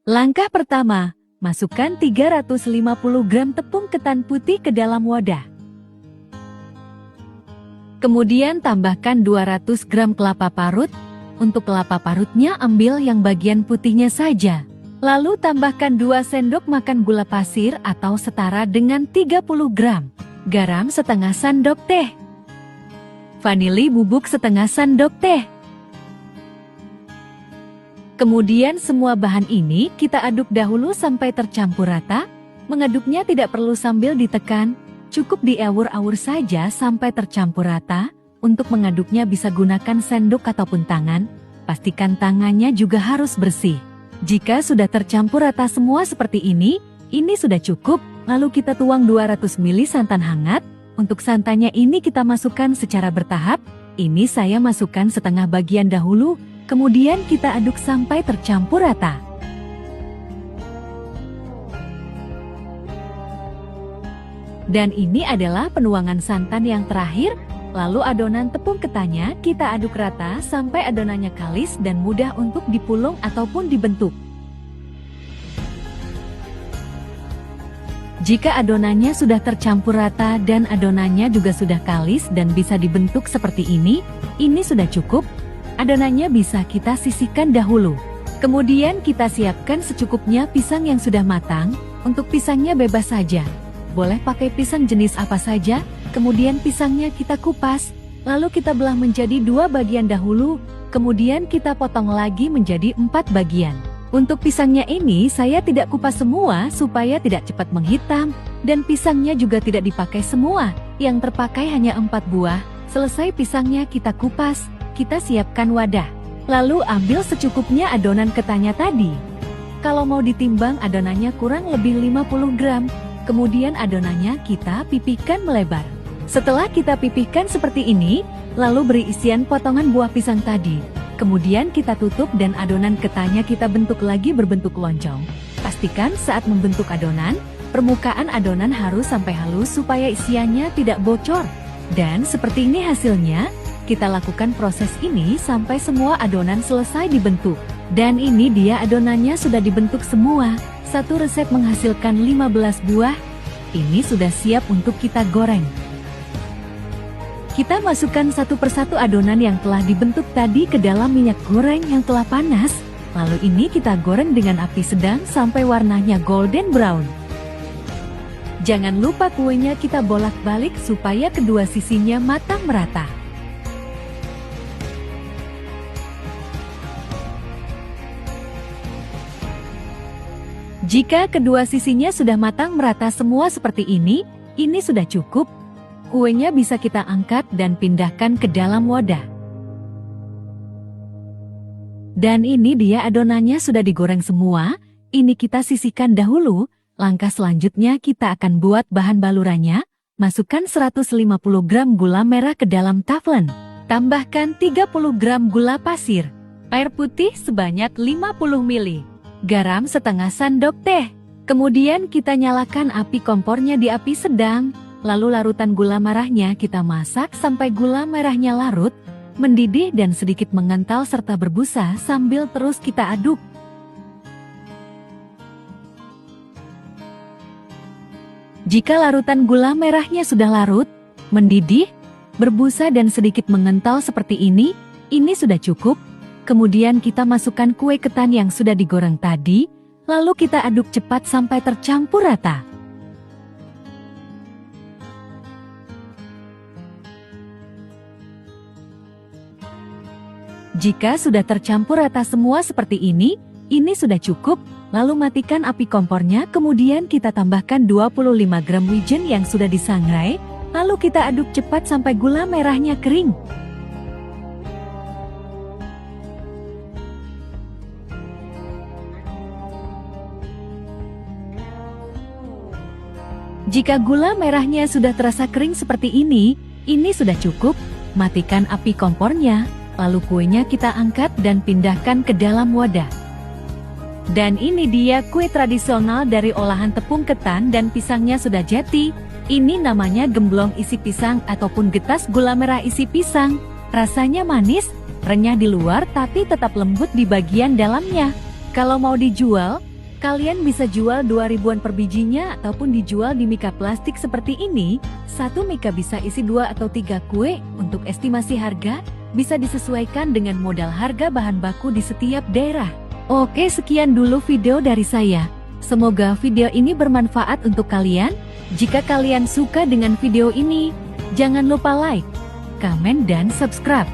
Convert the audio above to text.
Langkah pertama, masukkan 350 gram tepung ketan putih ke dalam wadah. Kemudian tambahkan 200 gram kelapa parut. Untuk kelapa parutnya ambil yang bagian putihnya saja. Lalu tambahkan 2 sendok makan gula pasir atau setara dengan 30 gram. Garam setengah sendok teh. Vanili bubuk setengah sendok teh. Kemudian semua bahan ini kita aduk dahulu sampai tercampur rata. Mengaduknya tidak perlu sambil ditekan, cukup diawur-awur saja sampai tercampur rata. Untuk mengaduknya bisa gunakan sendok ataupun tangan, pastikan tangannya juga harus bersih. Jika sudah tercampur rata semua seperti ini sudah cukup. Lalu kita tuang 200 ml santan hangat. Untuk santannya ini kita masukkan secara bertahap. Ini saya masukkan setengah bagian dahulu. Kemudian kita aduk sampai tercampur rata. Dan ini adalah penuangan santan yang terakhir. Lalu adonan tepung ketannya kita aduk rata sampai adonannya kalis dan mudah untuk dipulung ataupun dibentuk. Jika adonannya sudah tercampur rata dan adonannya juga sudah kalis dan bisa dibentuk seperti ini sudah cukup. Adonannya bisa kita sisihkan dahulu. Kemudian kita siapkan secukupnya pisang yang sudah matang. Untuk pisangnya bebas saja. Boleh pakai pisang jenis apa saja. Kemudian pisangnya kita kupas. Lalu kita belah menjadi 2 bagian dahulu. Kemudian kita potong lagi menjadi 4 bagian. Untuk pisangnya ini saya tidak kupas semua supaya tidak cepat menghitam. Dan pisangnya juga tidak dipakai semua. Yang terpakai hanya 4 buah. Selesai pisangnya kita kupas. Kita siapkan wadah. Lalu ambil secukupnya adonan ketannya tadi. Kalau mau ditimbang adonannya kurang lebih 50 gram. Kemudian adonannya kita pipihkan melebar. Setelah kita pipihkan seperti ini, lalu beri isian potongan buah pisang tadi. Kemudian kita tutup dan adonan ketannya kita bentuk lagi berbentuk lonjong. Pastikan saat membentuk adonan, permukaan adonan harus sampai halus supaya isiannya tidak bocor. Dan seperti ini hasilnya. Kita lakukan proses ini sampai semua adonan selesai dibentuk. Dan ini dia adonannya sudah dibentuk semua. Satu resep menghasilkan 15 buah. Ini sudah siap untuk kita goreng. Kita masukkan satu persatu adonan yang telah dibentuk tadi ke dalam minyak goreng yang telah panas. Lalu ini kita goreng dengan api sedang sampai warnanya golden brown. Jangan lupa kuenya kita bolak-balik supaya kedua sisinya matang merata. Jika kedua sisinya sudah matang merata semua seperti ini sudah cukup. Kuenya bisa kita angkat dan pindahkan ke dalam wadah. Dan ini dia adonannya sudah digoreng semua. Ini kita sisihkan dahulu. Langkah selanjutnya kita akan buat bahan balurannya. Masukkan 150 gram gula merah ke dalam taflen. Tambahkan 30 gram gula pasir. Air putih sebanyak 50 ml. Garam setengah sendok teh. Kemudian kita nyalakan api kompornya di api sedang. Lalu larutan gula merahnya kita masak sampai gula merahnya larut, mendidih dan sedikit mengental serta berbusa sambil terus kita aduk. Jika larutan gula merahnya sudah larut, mendidih, berbusa dan sedikit mengental seperti ini sudah cukup. Kemudian kita masukkan kue ketan yang sudah digoreng tadi, lalu kita aduk cepat sampai tercampur rata. Jika sudah tercampur rata semua seperti ini sudah cukup. Lalu matikan api kompornya, kemudian kita tambahkan 25 gram wijen yang sudah disangrai, lalu kita aduk cepat sampai gula merahnya kering. Jika gula merahnya sudah terasa kering seperti ini sudah cukup. Matikan api kompornya, lalu kuenya kita angkat dan pindahkan ke dalam wadah. Dan ini dia kue tradisional dari olahan tepung ketan dan pisangnya sudah jadi. Ini namanya gemblong isi pisang ataupun getas gula merah isi pisang. Rasanya manis, renyah di luar tapi tetap lembut di bagian dalamnya. Kalau mau dijual, Kalian bisa jual 2 ribuan per bijinya ataupun dijual di mika plastik seperti ini. Satu mika bisa isi 2 atau 3 kue. Untuk estimasi harga, bisa disesuaikan dengan modal harga bahan baku di setiap daerah. Oke, sekian dulu video dari saya. Semoga video ini bermanfaat untuk kalian. Jika kalian suka dengan video ini, jangan lupa like, komen, dan subscribe.